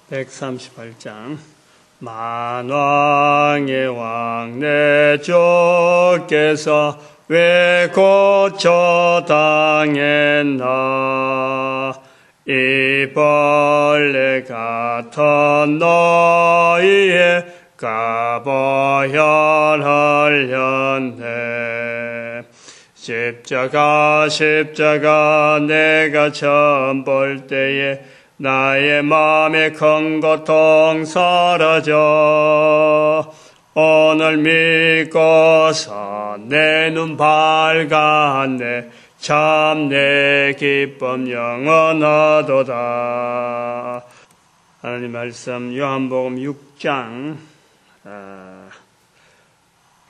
138장 만왕의 왕 내 주께서 왜 고쳐 당했나 이 벌레 같은 너희의 가보혈하렸네 십자가 내가 처음 볼 때에 나의 마음의 큰 고통 사라져 오늘 믿고서 내 눈 밝았네 참 내 기쁨 영원하도다. 하나님 말씀 요한복음 6장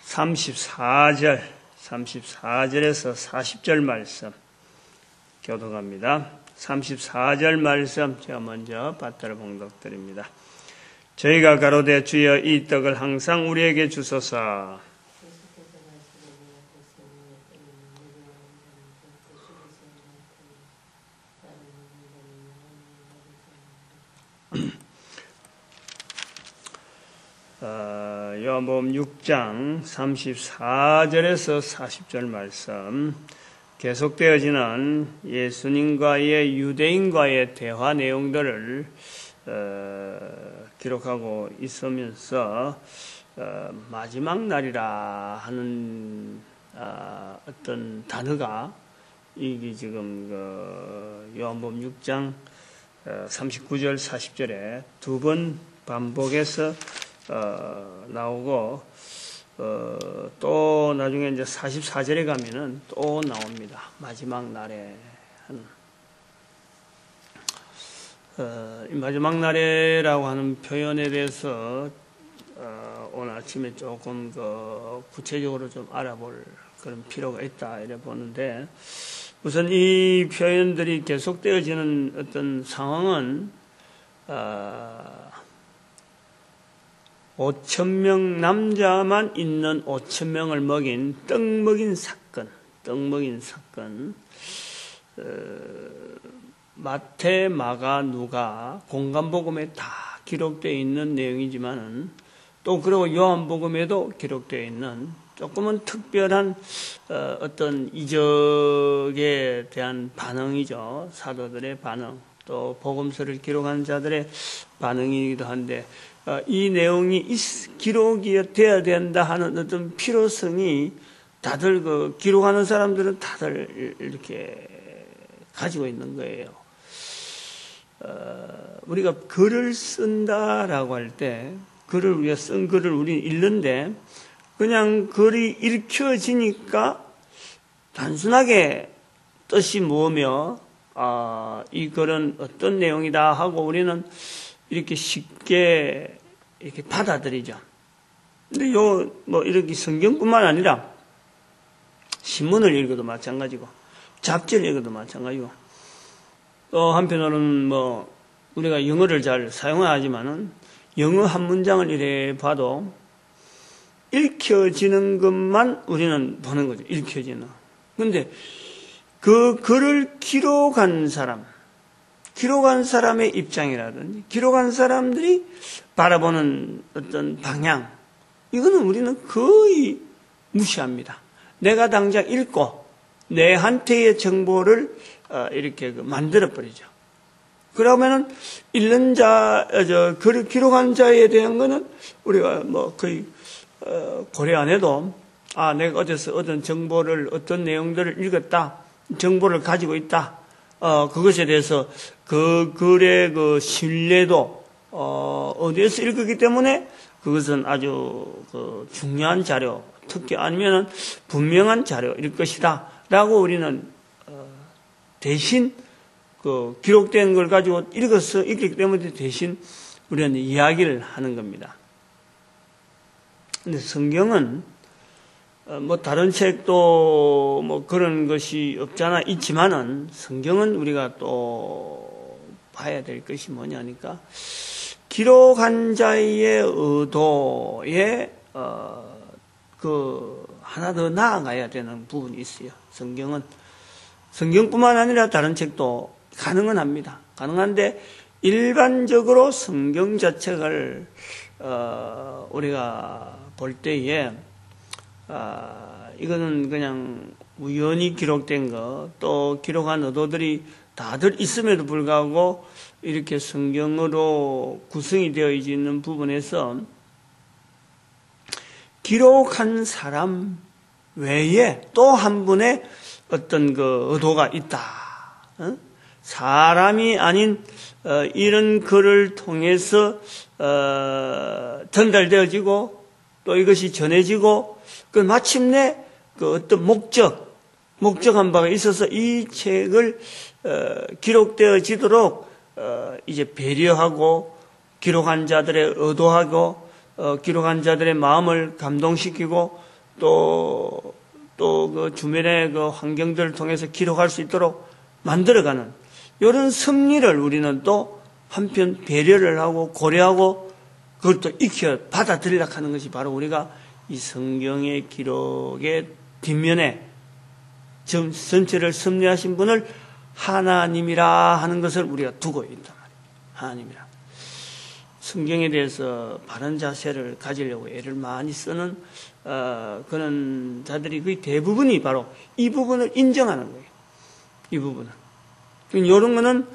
34절에서 40절 말씀 교독합니다. 34절 말씀 제가 먼저 받들어 봉독드립니다. 저희가 가로되 주여 이 떡을 항상 우리에게 주소서. 요한복음 6장 34절에서 40절 말씀 계속되어지는 예수님과의 유대인과의 대화 내용들을 기록하고 있으면서 마지막 날이라 하는 어떤 단어가 이게 지금 요한복음 6장 39절 40절에 두 번 반복해서 나오고 또 나중에 이제 44절에 가면은 또 나옵니다. 마지막 날에 이 마지막 날에라고 하는 표현에 대해서 오늘 아침에 조금 구체적으로 좀 알아볼 그런 필요가 있다 이래 보는데 우선 이 표현들이 계속되어지는 어떤 상황은 5,000명 남자만 있는 5,000명을 먹인 떡 먹인 사건 마태, 마가, 누가 공간복음에 다 기록되어 있는 내용이지만은 또 그리고 요한복음에도 기록되어 있는 조금은 특별한 어떤 이적에 대한 반응이죠. 사도들의 반응, 또 복음서를 기록한 자들의 반응이기도 한데 이 내용이 기록이 돼야 된다 하는 어떤 필요성이 다들 기록하는 사람들은 다들 이렇게 가지고 있는 거예요. 우리가 글을 쓴다라고 할 때 우리가 쓴 글을 우리는 읽는데 그냥 글이 읽혀지니까 단순하게 뜻이 뭐며 이 글은 어떤 내용이다 하고 우리는 이렇게 쉽게 이렇게 받아들이죠. 근데 이렇게 성경뿐만 아니라 신문을 읽어도 마찬가지고 잡지를 읽어도 마찬가지고 또 한편으로는 우리가 영어를 잘 사용하지만은 영어 한 문장을 이래 봐도 읽혀지는 것만 우리는 보는 거죠. 읽혀지는. 근데 그 글을 기록한 사람의 입장이라든지 기록한 사람들이 바라보는 어떤 방향 이거는 우리는 거의 무시합니다. 내가 당장 읽고 내한테의 정보를 이렇게 만들어 버리죠. 그러면은 읽는 글을 기록한 자에 대한 거는 우리가 거의 고려 안 해도 내가 어디서 얻은 정보를 어떤 내용들을 읽었다 정보를 가지고 있다 그것에 대해서 그 글의 신뢰도 어디에서 읽었기 때문에 그것은 아주 중요한 자료 특히 아니면은 분명한 자료일 것이다 라고 우리는 대신 기록된 걸 가지고 읽기 때문에 대신 우리는 이야기를 하는 겁니다. 근데 성경은 다른 책도 그런 것이 없잖아 있지만은 성경은 우리가 또 봐야 될 것이 뭐냐니까 기록한 자의 의도에 하나 더 나아가야 되는 부분이 있어요. 성경뿐만 아니라 다른 책도 가능은 합니다. 가능한데 일반적으로 성경 자체를 우리가 볼 때에 이거는 그냥 우연히 기록된 거, 또 기록한 의도들이 다들 있음에도 불구하고 이렇게 성경으로 구성이 되어 있는 부분에서 기록한 사람 외에 또 한 분의 어떤 그 의도가 있다. 사람이 아닌 이런 글을 통해서 전달되어지고 또 이것이 전해지고 그 마침내 그 어떤 목적한 바가 있어서 이 책을 기록되어지도록 이제 배려하고 기록한 자들의 의도하고 기록한 자들의 마음을 감동시키고 또 그 주변의 그 환경들을 통해서 기록할 수 있도록 만들어가는 이런 섭리를 우리는 또 한편 배려를 하고 고려하고 그걸 또 익혀 받아들이려고 하는 것이 바로 우리가 이 성경의 기록의 뒷면에 전체를 섭리하신 분을 하나님이라 하는 것을 우리가 두고 있단 말이에요. 하나님이라. 성경에 대해서 바른 자세를 가지려고 애를 많이 쓰는 그런 자들이 거의 대부분이 바로 이 부분을 인정하는 거예요. 이 부분은. 이런 거는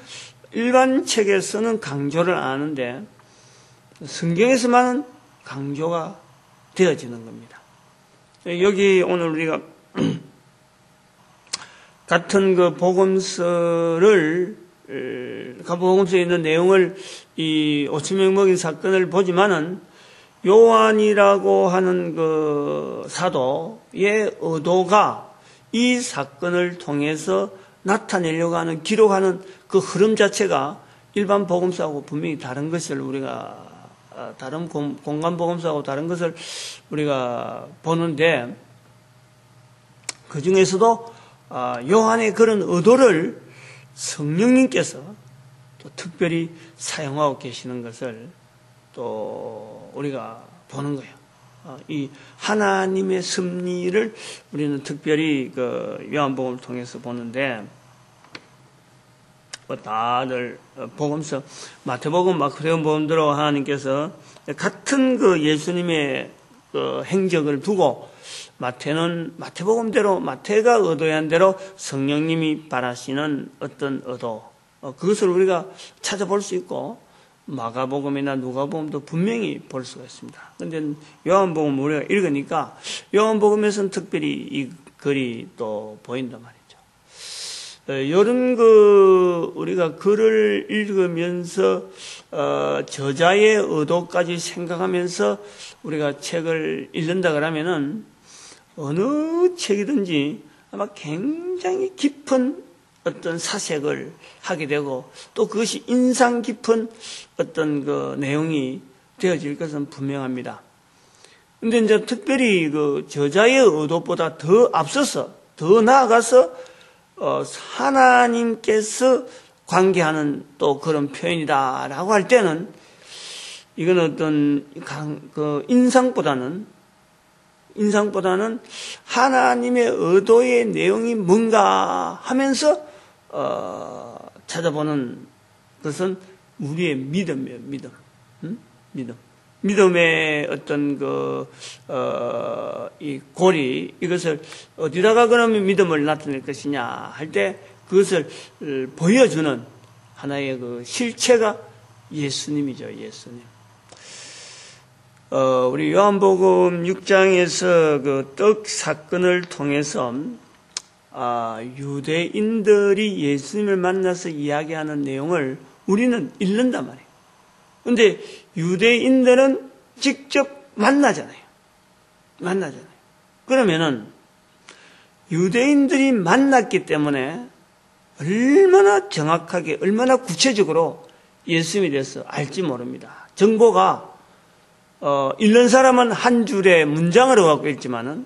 일반 책에서는 강조를 안 하는데 성경에서만은 강조가 되어지는 겁니다. 여기 오늘 우리가 같은 그 복음서를 복음서에 있는 내용을 이 5,000명 먹인 사건을 보지만은 요한이라고 하는 그 사도의 의도가 이 사건을 통해서 나타내려고 하는 기록하는 그 흐름 자체가 일반 복음서하고 분명히 다른 것을 우리가 다른 공간 복음서하고 다른 것을 우리가 보는데 그 중에서도 요한의 그런 의도를 성령님께서 또 특별히 사용하고 계시는 것을 또 우리가 보는 거예요. 이 하나님의 섭리를 우리는 특별히 그 요한복음을 통해서 보는데 다들 복음서 마태복음, 마태복음 보면대로 하나님께서 같은 그 예수님의 그 행적을 두고 마태는 마태복음대로 마태가 의도한 대로 성령님이 바라시는 어떤 의도 그것을 우리가 찾아볼 수 있고 마가복음이나 누가복음도 분명히 볼 수가 있습니다. 그런데 요한복음 우리가 읽으니까 요한복음에서는 특별히 이 글이 또 보인단 말이죠. 이런 우리가 글을 읽으면서 저자의 의도까지 생각하면서 우리가 책을 읽는다 그러면은 어느 책이든지 아마 굉장히 깊은 어떤 사색을 하게 되고 또 그것이 인상 깊은 어떤 그 내용이 되어질 것은 분명합니다. 근데 이제 특별히 그 저자의 의도보다 더 앞서서 더 나아가서 하나님께서 관계하는 또 그런 표현이다라고 할 때는 이건 어떤 그 인상보다는 하나님의 의도의 내용이 뭔가 하면서 찾아보는 것은 우리의 믿음이에요. 믿음. 믿음의 어떤 이 고리, 이것을 어디다가 그러면 믿음을 나타낼 것이냐 할 때 그것을 보여주는 하나의 그 실체가 예수님이죠, 예수님. 우리 요한복음 6장에서 그 떡 사건을 통해서 유대인들이 예수님을 만나서 이야기하는 내용을 우리는 읽는단 말이에요. 그런데 유대인들은 직접 만나잖아요. 그러면은 유대인들이 만났기 때문에 얼마나 정확하게, 얼마나 구체적으로 예수님에 대해서 알지 모릅니다. 정보가 읽는 사람은 한 줄의 문장을 갖고 읽지만은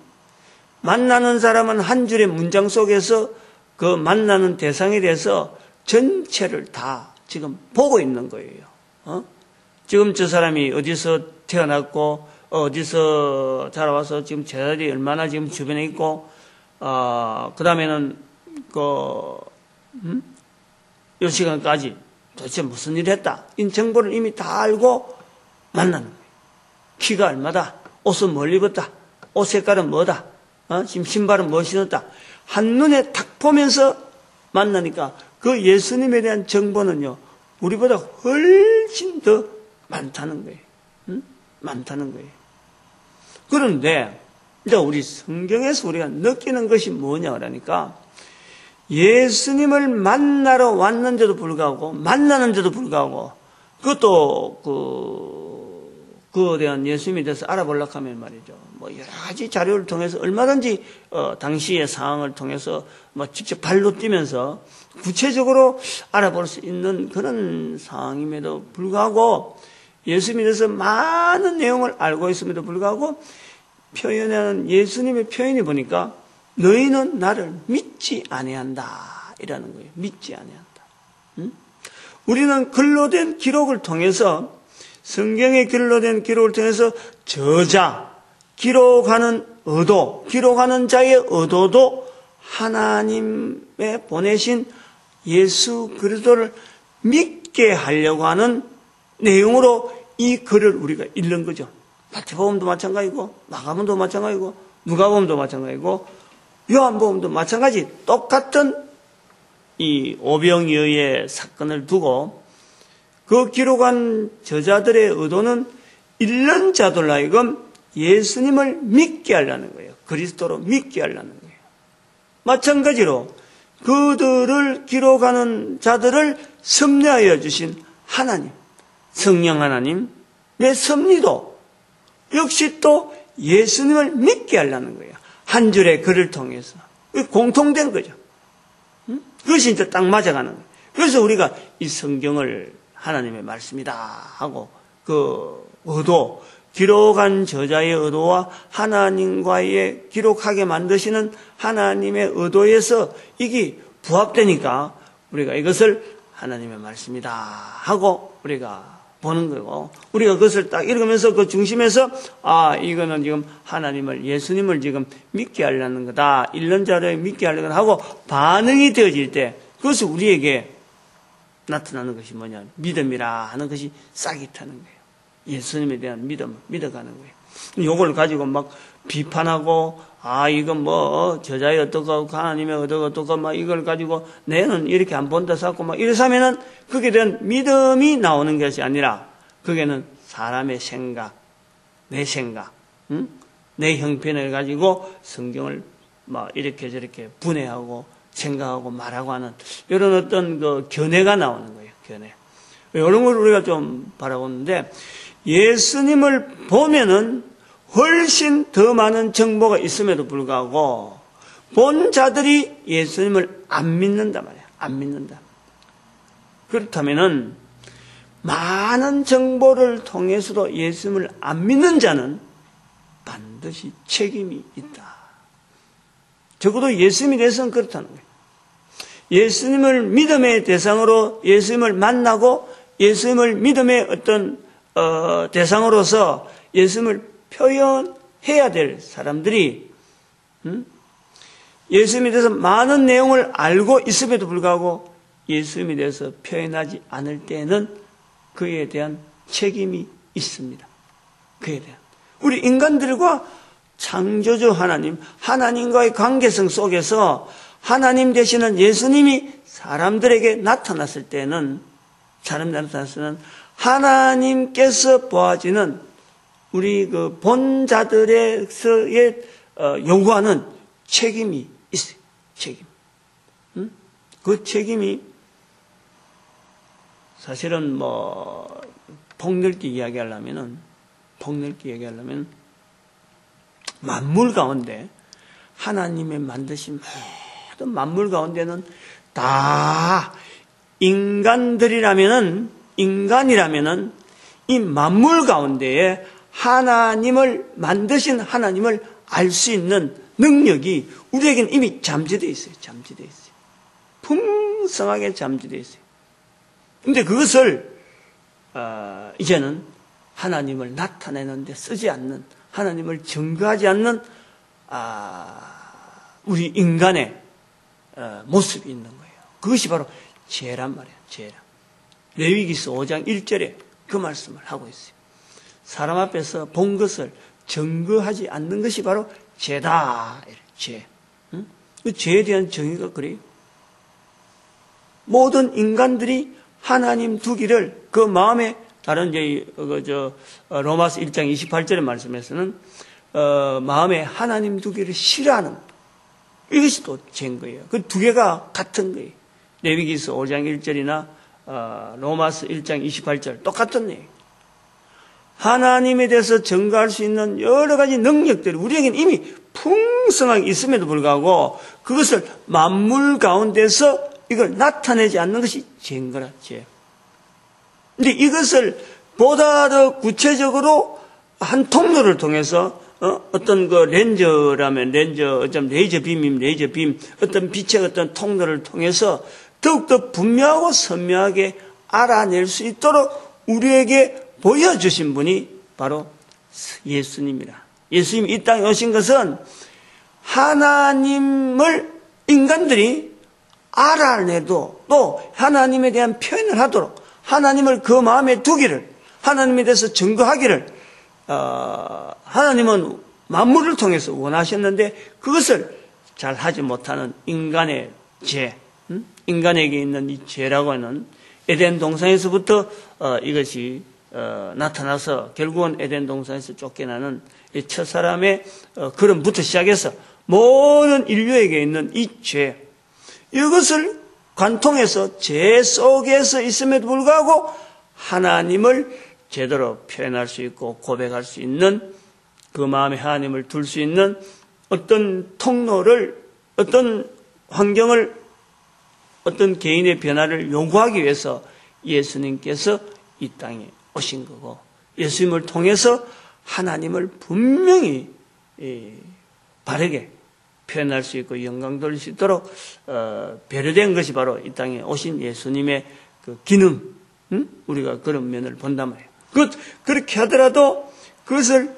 만나는 사람은 한 줄의 문장 속에서 그 만나는 대상에 대해서 전체를 다 지금 보고 있는 거예요. 지금 저 사람이 어디서 태어났고 어디서 자라와서 지금 재산이 얼마나 지금 주변에 있고 그 다음에는 요 시간까지 도대체 무슨 일을 했다. 이 정보를 이미 다 알고 만나는 거예요. 키가 얼마다, 옷은 뭘 입었다, 옷 색깔은 뭐다, 지금 신발은 뭐 신었다. 한눈에 탁 보면서 만나니까 그 예수님에 대한 정보는요, 우리보다 훨씬 더 많다는 거예요. 많다는 거예요. 그런데 이제 우리 성경에서 우리가 느끼는 것이 뭐냐 그러니까, 예수님을 만나러 왔는데도 불구하고, 만나는데도 불구하고, 그것도 그에 대한 예수님에 대해서 알아보려고 하면 말이죠. 뭐 여러 가지 자료를 통해서 얼마든지 당시의 상황을 통해서 뭐 직접 발로 뛰면서 구체적으로 알아볼 수 있는 그런 상황임에도 불구하고, 예수님에 대해서 많은 내용을 알고 있음에도 불구하고 표현하는 예수님의 표현이 보니까 너희는 나를 믿지 아니한다 이라는 거예요. 믿지 아니한다. 우리는 글로 된 기록을 통해서, 성경의 글로 된 기록을 통해서 저자, 기록하는 의도, 기록하는 자의 의도도 하나님의 보내신 예수 그리스도를 믿게 하려고 하는 내용으로 이 글을 우리가 읽는 거죠. 마태복음도 마찬가지고, 마가복음도 마찬가지고, 누가복음도 마찬가지고, 요한복음도 마찬가지. 똑같은 이 오병이어의 사건을 두고 그 기록한 저자들의 의도는 읽는 자들 하여금 예수님을 믿게 하려는 거예요. 그리스도로 믿게 하려는 거예요. 마찬가지로 그들을 기록하는 자들을 섭리하여 주신 하나님, 성령 하나님의 섭리도 역시 또 예수님을 믿게 하려는 거예요. 한 줄의 글을 통해서. 공통된 거죠. 그것이 이제 딱 맞아가는 거예요. 그래서 우리가 이 성경을 하나님의 말씀이다 하고 그 의도, 기록한 저자의 의도와 하나님과의 기록하게 만드시는 하나님의 의도에서 이게 부합되니까 우리가 이것을 하나님의 말씀이다 하고 우리가 보는 거고, 우리가 그것을 딱 읽으면서 그 중심에서 이거는 지금 하나님을, 예수님을 지금 믿게 하려는 거다, 읽는 자를 믿게 하려는 거다 하고 반응이 되어질 때 그것이 우리에게 나타나는 것이 뭐냐, 믿음이라 하는 것이 싹이 타는 거예요. 예수님에 대한 믿음을 믿어가는 거예요. 이걸 가지고 막 비판하고 이건 뭐 저자의 어떻고 하나님의 어떻고 막 이걸 가지고 내는 이렇게 안 본다 쌓고 막 이래서 하면은 그게 대한 믿음이 나오는 것이 아니라 그게는 사람의 생각, 내 생각, 내 형편을 가지고 성경을 막 이렇게 저렇게 분해하고 생각하고 말하고 하는 이런 어떤 그 견해가 나오는 거예요. 견해. 이런 걸 우리가 좀 바라보는데, 예수님을 보면은 훨씬 더 많은 정보가 있음에도 불구하고 본 자들이 예수님을 안 믿는단 말이에요. 안 믿는다. 그렇다면은 많은 정보를 통해서도 예수님을 안 믿는 자는 반드시 책임이 있다. 적어도 예수님에 대해서는 그렇다는 거예요. 예수님을 믿음의 대상으로 예수님을 만나고 예수님을 믿음의 어떤 대상으로서 예수님을 표현해야 될 사람들이 예수님에 대해서 많은 내용을 알고 있음에도 불구하고 예수님에 대해서 표현하지 않을 때에는 그에 대한 책임이 있습니다. 그에 대한. 우리 인간들과 창조주 하나님, 하나님과의 관계성 속에서 하나님 되시는 예수님이 사람들에게 나타났을 때는, 하나님께서 보아지는 우리 그 본자들에서의 요구하는 책임이 있어요. 책임. 그 책임이 사실은 뭐 폭넓게 이야기하려면 만물 가운데 하나님의 만드신 모든 만물 가운데는 다 인간이라면은 이 만물 가운데에 하나님을 만드신 하나님을 알 수 있는 능력이 우리에게는 이미 잠재되어 있어요. 풍성하게 잠재되어 있어요. 근데 그것을 이제는 하나님을 나타내는 데 쓰지 않는, 하나님을 증거하지 않는 우리 인간의 모습이 있는 거예요. 그것이 바로 죄란 말이에요. 레위기서 5장 1절에 그 말씀을 하고 있어요. 사람 앞에서 본 것을 증거하지 않는 것이 바로 죄다. 죄. 그 죄에 대한 정의가 그래요. 모든 인간들이 하나님 두기를 그 마음에, 다른 로마서 1장 28절의 말씀에서는 마음에 하나님 두기를 싫어하는, 이것이 또 죄인 거예요. 그 두 개가 같은 거예요. 레위기서 5장 1절이나 로마서 1장 28절 똑같은 내용. 하나님에 대해서 증거할 수 있는 여러 가지 능력들이 우리에게는 이미 풍성하게 있음에도 불구하고 그것을 만물 가운데서 이걸 나타내지 않는 것이 죄인 거라, 죄. 근데 이것을 보다 더 구체적으로 한 통로를 통해서 어떤 그 렌저라면 어쩜 레이저 빔, 어떤 빛의 어떤 통로를 통해서 더욱더 분명하고 선명하게 알아낼 수 있도록 우리에게 보여주신 분이 바로 예수님이라. 예수님이 이 땅에 오신 것은 하나님을 인간들이 알아내도 또 하나님에 대한 표현을 하도록 하나님을 그 마음에 두기를, 하나님에 대해서 증거하기를 하나님은 만물을 통해서 원하셨는데 그것을 잘 하지 못하는 인간의 죄, 인간에게 있는 이 죄라고 하는 에덴 동산에서부터 이것이 나타나서 결국은 에덴 동산에서 쫓겨나는 이 첫사람의 걸음부터 시작해서 모든 인류에게 있는 이 죄, 이것을 관통해서 죄 속에서 있음에도 불구하고 하나님을 제대로 표현할 수 있고 고백할 수 있는, 그 마음에 하나님을 둘 수 있는 어떤 통로를, 어떤 환경을, 어떤 개인의 변화를 요구하기 위해서 예수님께서 이 땅에 오신 거고, 예수님을 통해서 하나님을 분명히 바르게 표현할 수 있고 영광 돌릴 수 있도록 배려된 것이 바로 이 땅에 오신 예수님의 그 기능, 우리가 그런 면을 본단 말이에요. 그렇게 하더라도 그것을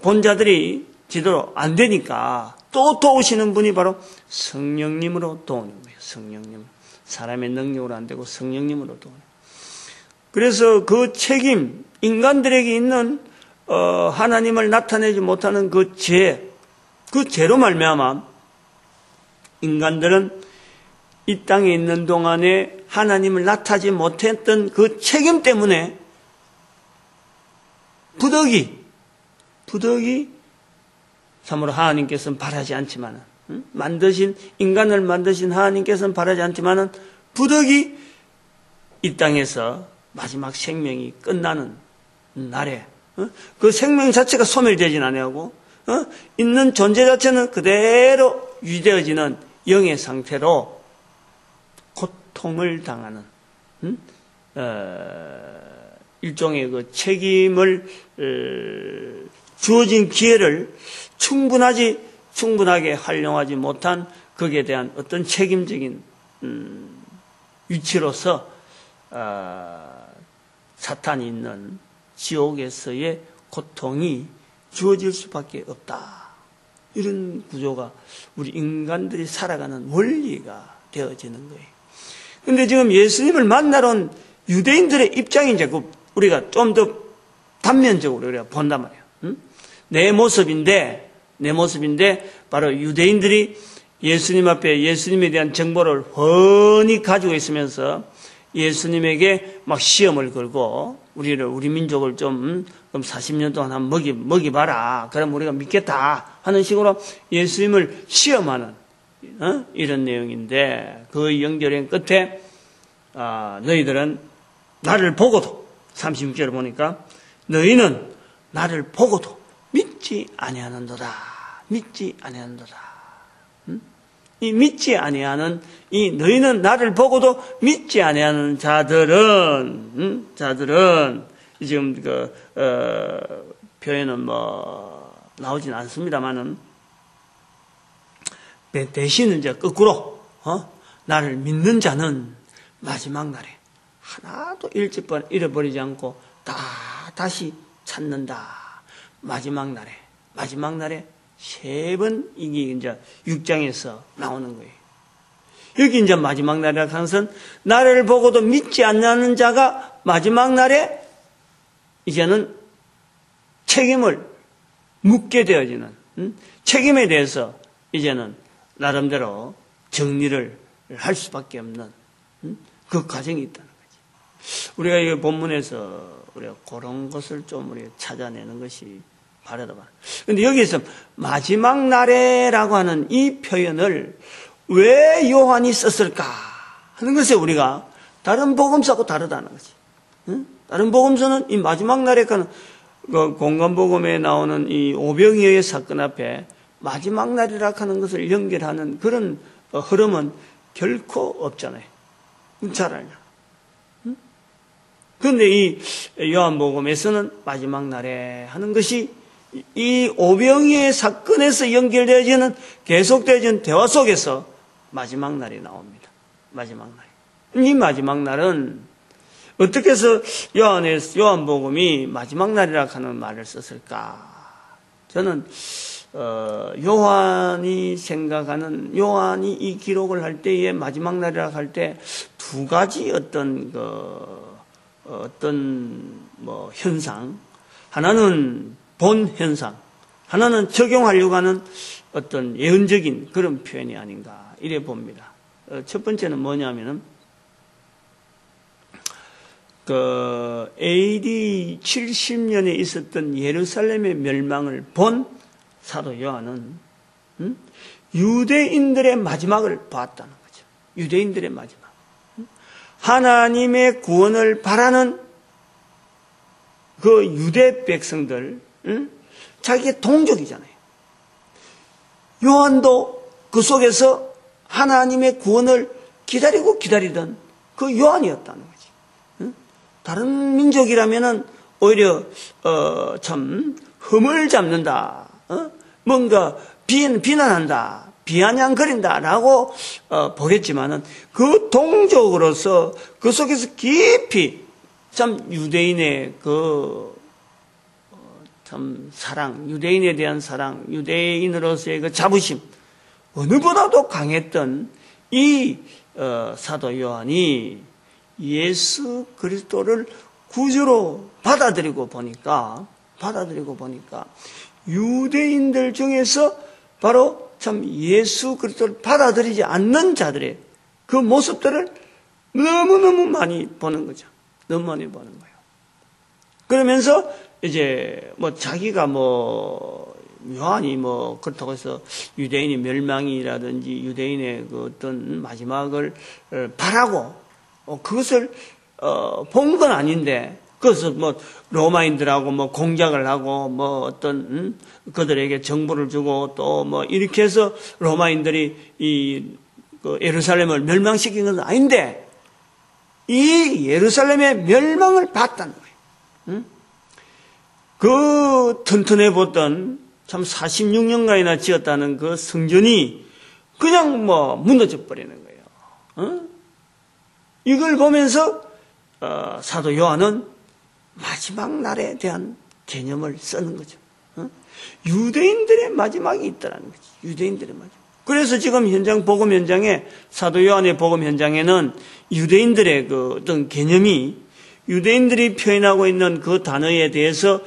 본 자들이 제대로 안 되니까 또 도우시는 분이 바로 성령님으로 도우는 거예요. 성령님. 사람의 능력으로 안 되고 성령님으로 도우는. 그래서 그 책임, 인간들에게 있는 하나님을 나타내지 못하는 그 죄, 그 죄로 말미암아 인간들은 이 땅에 있는 동안에 하나님을 나타내지 못했던 그 책임 때문에 부득이 참으로 하나님께서는 바라지 않지만은, 인간을 만드신 하나님께서는 바라지 않지만은 부득이 이 땅에서 마지막 생명이 끝나는 날에 그 생명 자체가 소멸되진 아니하고 있는 존재 자체는 그대로 유지되어지는 영의 상태로 고통을 당하는 일종의 그 책임을 주어진 기회를 충분하게 활용하지 못한 거기에 대한 어떤 책임적인 위치로서 사탄이 있는 지옥에서의 고통이 주어질 수밖에 없다. 이런 구조가 우리 인간들이 살아가는 원리가 되어지는 거예요. 그런데 지금 예수님을 만나러 온 유대인들의 입장이 이제 우리가 좀 더 단면적으로 우리가 본단 말이에요. 내 모습인데 바로 유대인들이 예수님 앞에 예수님에 대한 정보를 훤히 가지고 있으면서 예수님에게 막 시험을 걸고 우리 민족을 좀 그럼 40년 동안 한번 먹이봐라. 그럼 우리가 믿겠다 하는 식으로 예수님을 시험하는 이런 내용인데, 그 연결의 끝에 너희들은 나를 보고도 36절을 보니까 너희는 나를 보고도 믿지 아니하는도다. 믿지 아니하는도다. 이 믿지 아니하는 이 너희는 나를 보고도 믿지 아니하는 자들은 지금 표현은 나오진 않습니다만은 대신은 이제 거꾸로 나를 믿는 자는 마지막 날에 하나도 잃어버리지 않고 다시 찾는다. 마지막 날에 3번 이게 이제 6장에서 나오는 거예요. 여기 이제 마지막 날이라 하는 것은 나를 보고도 믿지 않는 자가 마지막 날에 이제는 책임을 묻게 되어지는 책임에 대해서 이제는 나름대로 정리를 할 수밖에 없는 그 과정이 있다는 거지. 우리가 이 본문에서 우리가 그런 것을 좀 우리가 찾아내는 것이 바라다 봐. 근데 여기서 마지막 날에라고 하는 이 표현을 왜 요한이 썼을까 하는 것에 우리가 다른 복음서하고 다르다는 거지. 다른 복음서는 이 마지막 날에 가는 그 공관복음에 나오는 이 오병이어의 사건 앞에 마지막 날이라 하는 것을 연결하는 그런 흐름은 결코 없잖아요. 잘 알죠. 그런데 이 요한복음에서는 마지막 날에 하는 것이 이 오병이어의 사건에서 연결되어지는 계속되어지는 대화 속에서 마지막 날이 나옵니다. 마지막 날. 이 마지막 날은 어떻게 해서 요한복음이 마지막 날이라 하는 말을 썼을까? 저는 요한이 생각하는, 요한이 이 기록을 할 때의 마지막 날이라 할 때 두 가지 어떤 현상, 하나는 본 현상, 하나는 적용하려고 하는 어떤 예언적인 그런 표현이 아닌가 이래 봅니다. 첫 번째는 뭐냐면은 AD 70년에 있었던 예루살렘의 멸망을 본 사도 요한은 유대인들의 마지막을 봤다는 거죠. 유대인들의 마지막. 하나님의 구원을 바라는 그 유대 백성들, 자기의 동족이잖아요. 요한도 그 속에서 하나님의 구원을 기다리던 그 요한이었다는 거지. 다른 민족이라면은 오히려 참 흠을 잡는다, 뭔가 비난한다, 비아냥거린다라고 보겠지만은 그 동족으로서 그 속에서 깊이 참 유대인의 참 사랑, 유대인에 대한 사랑, 유대인으로서의 그 자부심, 어느보다도 강했던 이 사도 요한이 예수 그리스도를 구주로 받아들이고 보니까 유대인들 중에서 바로 참 예수 그리스도를 받아들이지 않는 자들의 그 모습들을 너무너무 많이 보는 거죠. 너무 많이 보는 거예요. 그러면서 이제 자기가 요한이 그렇다고 해서 유대인의 멸망이라든지 유대인의 그 어떤 마지막을 바라고 그것을 본 건 아닌데, 그래서 로마인들하고 공작을 하고 어떤 그들에게 정보를 주고 또 이렇게 해서 로마인들이 예루살렘을 멸망시킨 건 아닌데 이 예루살렘의 멸망을 봤다는 거예요. 그 튼튼해 보던 참 46년간이나 지었다는 그 성전이 그냥 무너져 버리는 거예요. 이걸 보면서 사도 요한은 마지막 날에 대한 개념을 쓰는 거죠. 유대인들의 마지막이 있다라는 거지. 유대인들의 마지막. 그래서 지금 복음 현장에, 사도 요한의 복음 현장에는 유대인들의 그 어떤 개념이, 유대인들이 표현하고 있는 그 단어에 대해서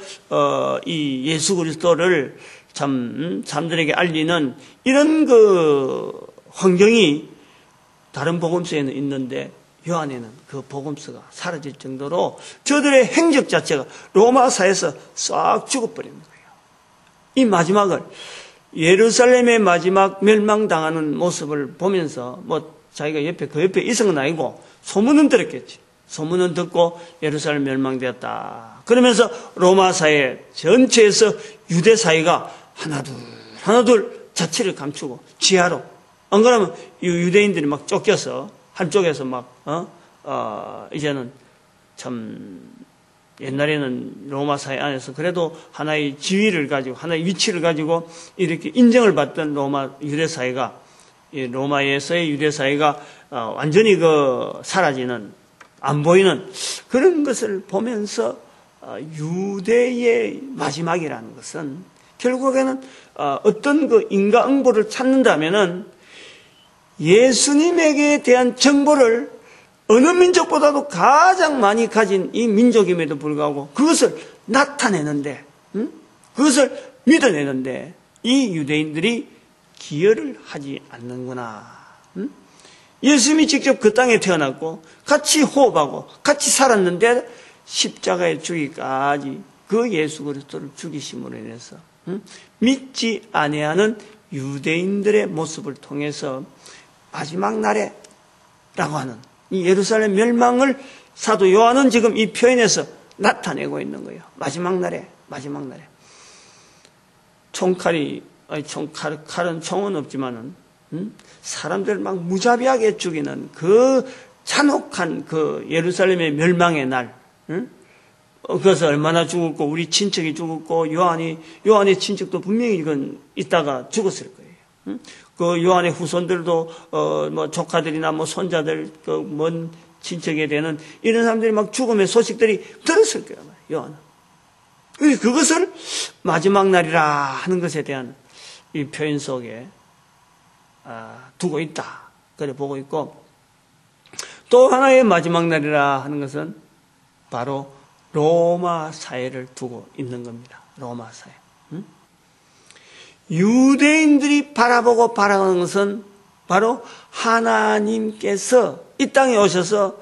이 예수 그리스도를 사람들에게 알리는 이런 그 환경이 다른 복음서에는 있는데 요한에는 그 복음서가 사라질 정도로 저들의 행적 자체가 로마사에서 싹 죽어버리는 거예요. 이 마지막을, 예루살렘의 마지막 멸망당하는 모습을 보면서 자기가 그 옆에 있은 건 아니고 소문은 들었겠지. 소문은 듣고 예루살렘 멸망되었다. 그러면서 로마사회 전체에서 유대사회가 하나둘 자취를 감추고 지하로, 안 그러면 유대인들이 쫓겨서 한쪽에서 이제는 참 옛날에는 로마 사회 안에서 그래도 하나의 지위를 가지고 하나의 위치를 가지고 이렇게 인정을 받던 로마 유대 사회가, 로마에서의 유대 사회가 완전히 사라지는, 안 보이는 그런 것을 보면서 유대의 마지막이라는 것은 결국에는 어떤 인과응보를 찾는다면은 예수님에게 대한 정보를 어느 민족보다도 가장 많이 가진 이 민족임에도 불구하고 그것을 나타내는데, 그것을 믿어내는데 이 유대인들이 기여를 하지 않는구나. 예수님이 직접 그 땅에 태어났고 같이 호흡하고 같이 살았는데 십자가에 죽기까지 그 예수 그리스도를 죽이심으로 인해서 믿지 아니하는 유대인들의 모습을 통해서 마지막 날에 라고 하는 이 예루살렘 멸망을 사도 요한은 지금 이 표현에서 나타내고 있는 거예요. 마지막 날에. 칼은 총은 없지만은 사람들 막 무자비하게 죽이는 그 잔혹한 그 예루살렘의 멸망의 날. 그래서 얼마나 죽었고 우리 친척이 죽었고 요한의 친척도 분명히 이건 있다가 죽었을 거예요. 그 요한의 후손들도 뭐 조카들이나 뭐 손자들 그 먼 친척에 되는 이런 사람들이 막 죽음의 소식들이 들었을 거예요. 요한은. 그것을 마지막 날이라 하는 것에 대한 이 표현 속에 두고 있다. 그래 보고 있고 또 하나의 마지막 날이라 하는 것은 바로 로마 사회를 두고 있는 겁니다. 로마 사회. 유대인들이 바라보는 것은 바로 하나님께서 이 땅에 오셔서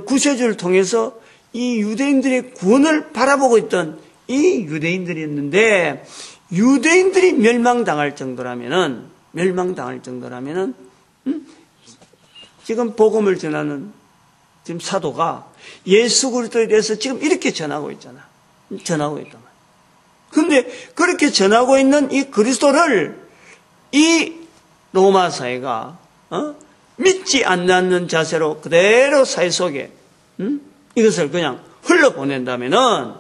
구세주를 통해서 이 유대인들의 구원을 바라보고 있던 이 유대인들이었는데 유대인들이 멸망당할 정도라면은 지금 복음을 전하는 지금 사도가 예수 그리스도에 대해서 지금 이렇게 전하고 있단 말이에요. 그런데 그렇게 전하고 있는 이 그리스도를 이 로마 사회가 믿지 않는 자세로 그대로 사회 속에 이것을 그냥 흘러보낸다면은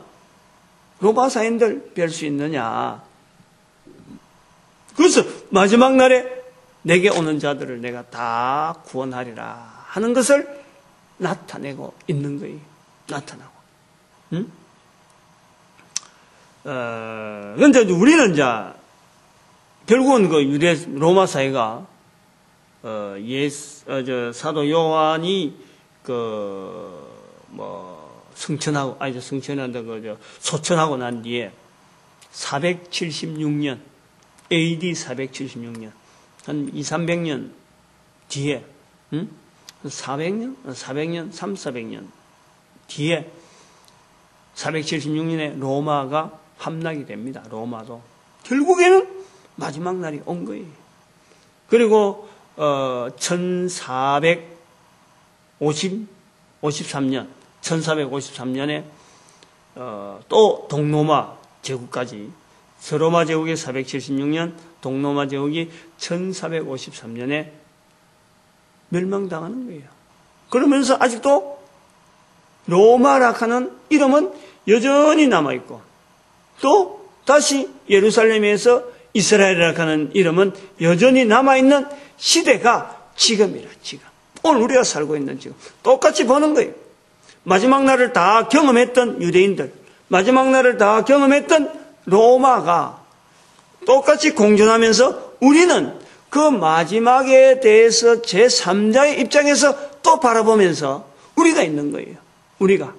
로마 사회인들 별 수 있느냐? 그래서 마지막 날에 내게 오는 자들을 내가 다 구원하리라 하는 것을 나타내고 있는 거예요. 나타나고. 그런데 우리는 이제 결국은 그 로마 사회가 사도 요한이 소천하고 난 뒤에 476년 AD 476년 한 200~300년 뒤에 400년 뒤에 476년에 로마가 함락이 됩니다. 로마도 결국에는 마지막 날이 온 거예요. 그리고 1453년에 또 동로마 제국까지 서로마 제국이 476년, 동로마 제국이 1453년에 멸망당하는 거예요. 그러면서 아직도 로마라 하는 이름은 여전히 남아있고 또 다시 예루살렘에서 이스라엘이라 하는 이름은 여전히 남아있는 시대가 지금이라. 지금 오늘 우리가 살고 있는 지금 똑같이 보는 거예요. 마지막 날을 다 경험했던 유대인들, 마지막 날을 다 경험했던 로마가 똑같이 공존하면서 우리는 그 마지막에 대해서 제3자의 입장에서 또 바라보면서 우리가 있는 거예요. 우리가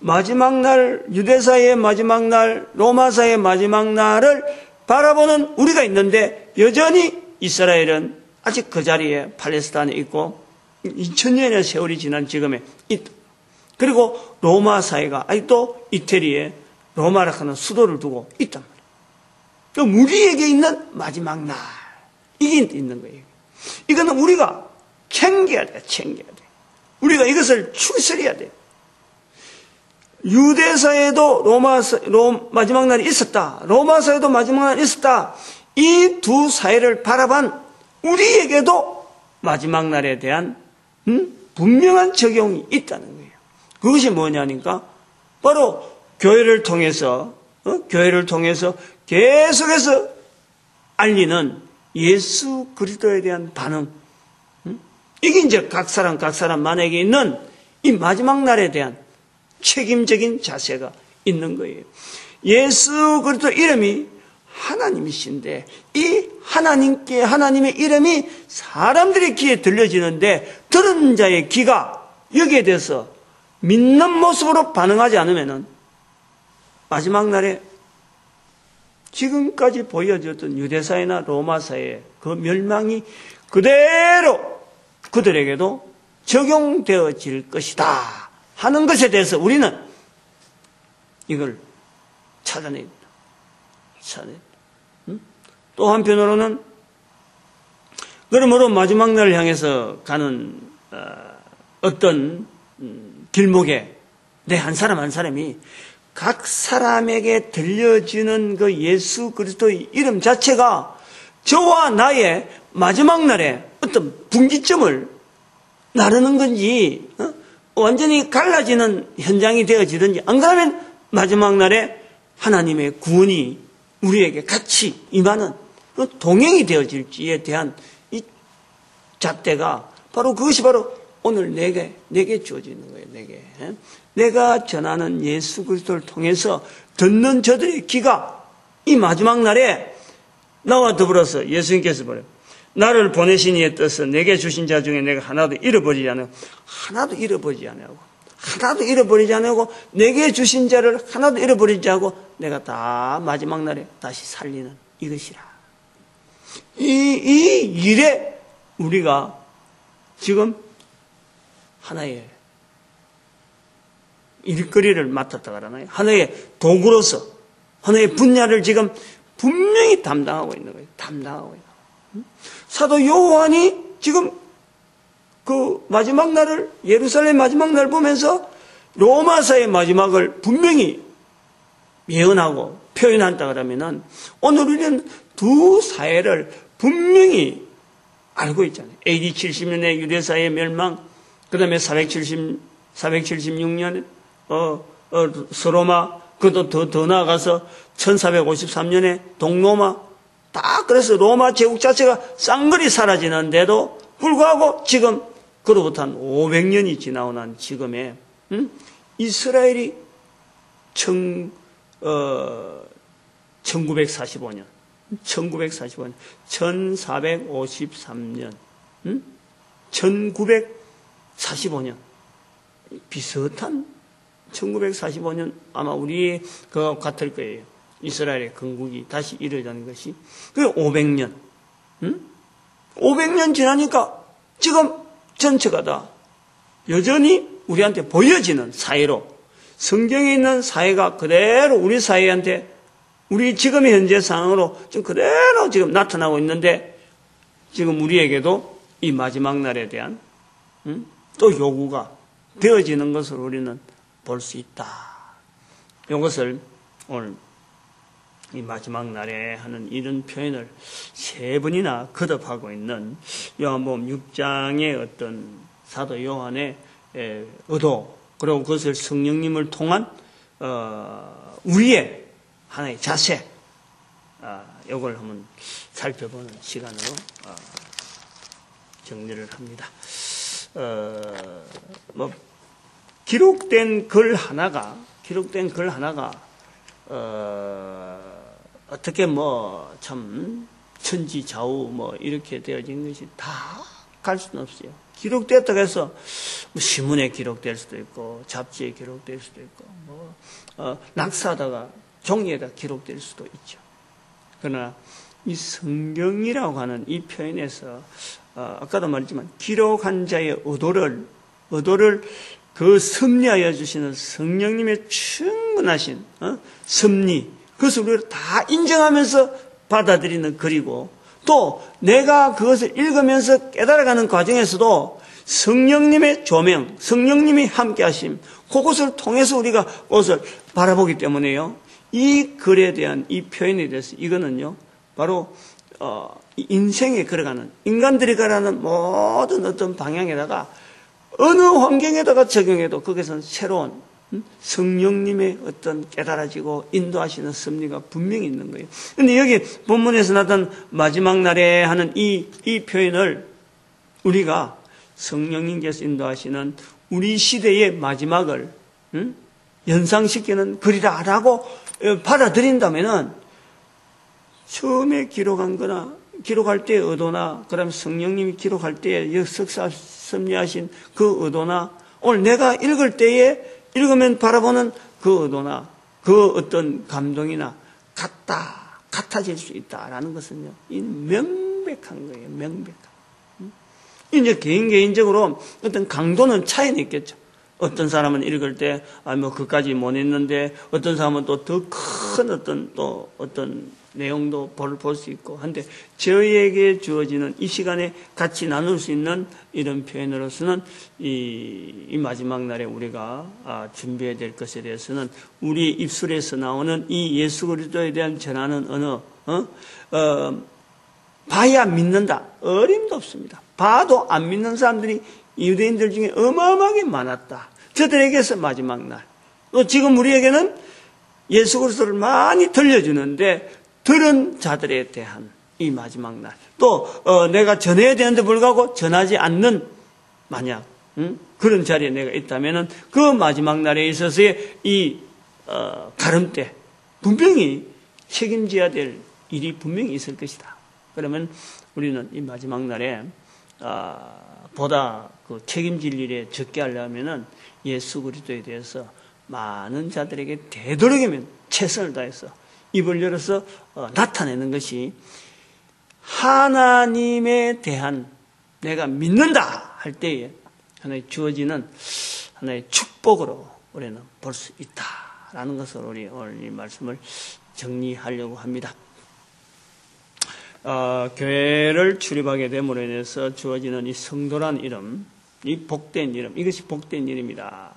마지막 날, 유대사의 마지막 날, 로마사의 마지막 날을 바라보는 우리가 있는데 여전히 이스라엘은 아직 그 자리에 팔레스타인에 있고 2000년의 세월이 지난 지금에 있다. 그리고 로마사회가 아직도 이태리에 로마라 하는 수도를 두고 있단 말이에요. 그럼 우리에게 있는 마지막 날 이게 있는 거예요. 이거는 우리가 챙겨야 돼. 우리가 이것을 추스려야 돼. 유대사에도 마지막 날이 있었다. 로마사에도 마지막 날이 있었다. 이 두 사회를 바라본 우리에게도 마지막 날에 대한 분명한 적용이 있다는 거예요. 그것이 뭐냐니까 바로 교회를 통해서 계속해서 알리는 예수 그리스도에 대한 반응. 이게 이제 각 사람만에게 있는 이 마지막 날에 대한 책임적인 자세가 있는 거예요. 예수 그리스도 이름이 하나님이신데 이 하나님께 하나님의 이름이 사람들의 귀에 들려지는데 들은 자의 귀가 여기에 대해서 믿는 모습으로 반응하지 않으면은 마지막 날에 지금까지 보여졌던 유대사회나 로마사회의 그 멸망이 그대로 그들에게도 적용되어질 것이다 하는 것에 대해서 우리는 이걸 찾아내야 된다. 또 한편으로는 그러므로 마지막 날을 향해서 가는 어떤 길목에 내 한 사람 한 사람이 각 사람에게 들려지는 그 예수 그리스도의 이름 자체가 저와 나의 마지막 날에 어떤 분기점을 나르는 건지 완전히 갈라지는 현장이 되어지든지 안 그러면 마지막 날에 하나님의 구원이 우리에게 같이 임하는 동행이 되어질지에 대한 이 잣대가 바로 그것이 바로 오늘 내게 주어지는 거예요. 내가 전하는 예수 그리스도를 통해서 듣는 저들의 귀가 이 마지막 날에 나와 더불어서 예수님께서 말해요. 나를 보내신 이의 뜻은 내게 주신 자 중에 내가 하나도 잃어버리지 않고 내게 주신 자를 하나도 잃어버리지 않고 내가 다 마지막 날에 다시 살리는 이것이라. 이 일에 우리가 지금 하나의 일거리를 맡았다 그러나요? 하나의 도구로서 하나의 분야를 지금 분명히 담당하고 있는 거예요. 사도 요한이 지금 그 마지막 날을 예루살렘 마지막 날 보면서 로마사의 마지막을 분명히 예언하고 표현한다 그러면은 오늘 우리는 두 사회를 분명히 알고 있잖아요. AD 70년에 유대사의 멸망, 그 다음에 476년에 서로마, 그것도 더 나아가서 1453년에 동로마, 딱 그래서 로마 제국 자체가 쌍거리 사라지는데도 불구하고 지금 그로부터 한 500년이 지나고 난 지금에 이스라엘이 1945년 1453년 1945년 비슷한 1945년 아마 우리 그거 같을 거예요. 이스라엘의 건국이 다시 이루어지는 것이. 그게 500년. 500년 지나니까 지금 전체가 다 여전히 우리한테 보여지는 사회로 성경에 있는 사회가 그대로 우리 사회한테 우리 지금의 현재 상황으로 지금 그대로 지금 나타나고 있는데 지금 우리에게도 이 마지막 날에 대한 또 요구가 되어지는 것을 우리는 볼 수 있다. 이것을 오늘 이 마지막 날에 하는 이런 표현을 세 번이나 거듭하고 있는 요한복음 6장의 어떤 사도 요한의 의도, 그리고 그것을 성령님을 통한 우리의 하나의 자세, 이걸 한번 살펴보는 시간으로 정리를 합니다. 기록된 글 하나가 어떻게 참 천지좌우 이렇게 되어진 것이 다 갈 수는 없어요. 기록됐다고 해서 신문에 기록될 수도 있고 잡지에 기록될 수도 있고 낙서하다가 종이에다 기록될 수도 있죠. 그러나 이 성경이라고 하는 이 표현에서 아까도 말했지만 기록한 자의 의도를 그 섭리하여 주시는 성령님의 충분하신 섭리, 그것을 우리가 다 인정하면서 받아들이는 글이고, 또 내가 그것을 읽으면서 깨달아가는 과정에서도 성령님의 조명, 성령님이 함께하심, 그것을 통해서 우리가 그것을 바라보기 때문에요. 이 글에 대한 이 표현에 대해서 이거는요, 바로 인생에 걸어가는 인간들이 걸어가는 모든 어떤 방향에다가 어느 환경에다가 적용해도 거기서는 새로운 성령님의 어떤 깨달아지고 인도하시는 섭리가 분명히 있는 거예요. 그런데 여기 본문에서 나타난 마지막 날에 하는 이 표현을 우리가 성령님께서 인도하시는 우리 시대의 마지막을 연상시키는 글이다라고 받아들인다면은 처음에 기록할 때의 의도나, 그 다음에 성령님이 기록할 때에 역사 섭리하신 그 의도나, 오늘 내가 읽을 때에 읽으면 바라보는 그 의도나, 그 어떤 감동이나 같아질 수 있다라는 것은요, 이 명백한 거예요, 명백한. 이제 개인적으로 어떤 강도는 차이는 있겠죠. 어떤 사람은 읽을 때, 그까지 못 읽는데, 어떤 사람은 또 더 큰 어떤 내용도 볼 수 있고, 한데, 저희에게 주어지는 이 시간에 같이 나눌 수 있는 이런 표현으로서는, 이 마지막 날에 우리가 준비해야 될 것에 대해서는, 우리 입술에서 나오는 이 예수 그리스도에 대한 전하는 언어, 봐야 믿는다. 어림도 없습니다. 봐도 안 믿는 사람들이 유대인들 중에 어마어마하게 많았다. 저들에게서 마지막 날. 또 지금 우리에게는 예수 그리스도를 많이 들려주는데 들은 자들에 대한 이 마지막 날. 또 내가 전해야 되는데 불구하고 전하지 않는 만약 그런 자리에 내가 있다면은 그 마지막 날에 있어서의 이 가름대 분명히 책임져야 될 일이 분명히 있을 것이다. 그러면 우리는 이 마지막 날에 보다 그 책임질 일에 적게 하려면은 예수 그리스도에 대해서 많은 자들에게 되도록이면 최선을 다해서 입을 열어서 나타내는 것이 하나님에 대한 내가 믿는다 할 때에 하나의 주어지는 하나의 축복으로 우리는 볼 수 있다라는 것을 우리 오늘 이 말씀을 정리하려고 합니다. 교회를 출입하게 됨으로 인해서 주어지는 이 성도란 이름, 이 복된 이름, 이것이 복된 이름이다.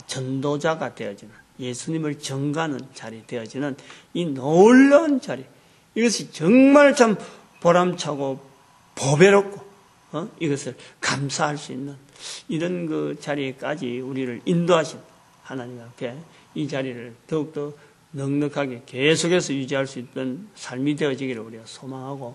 전도자가 되어지는, 예수님을 전가하는 자리 되어지는 이 놀라운 자리, 이것이 정말 참 보람차고 보배롭고 이것을 감사할 수 있는 이런 그 자리에까지 우리를 인도하신 하나님 앞에 이 자리를 더욱더 넉넉하게 계속해서 유지할 수 있던 삶이 되어지기를 우리가 소망하고,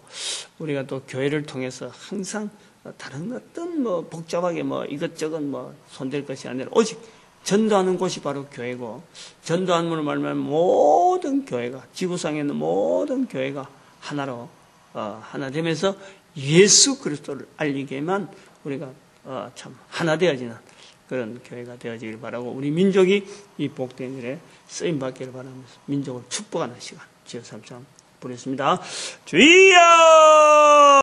우리가 또 교회를 통해서 항상 다른 어떤 복잡하게 이것저것 손댈 것이 아니라 오직 전도하는 곳이 바로 교회고, 전도하는 것을 말하면 모든 교회가, 지구상에 있는 모든 교회가 하나로 하나 되면서 예수 그리스도를 알리게만 우리가 참 하나 되어지는 그런 교회가 되어지길 바라고, 우리 민족이 이 복된 일에 쓰임 받기를 바라면서 민족을 축복하는 시간 지어 삼참 보냈습니다. 주여!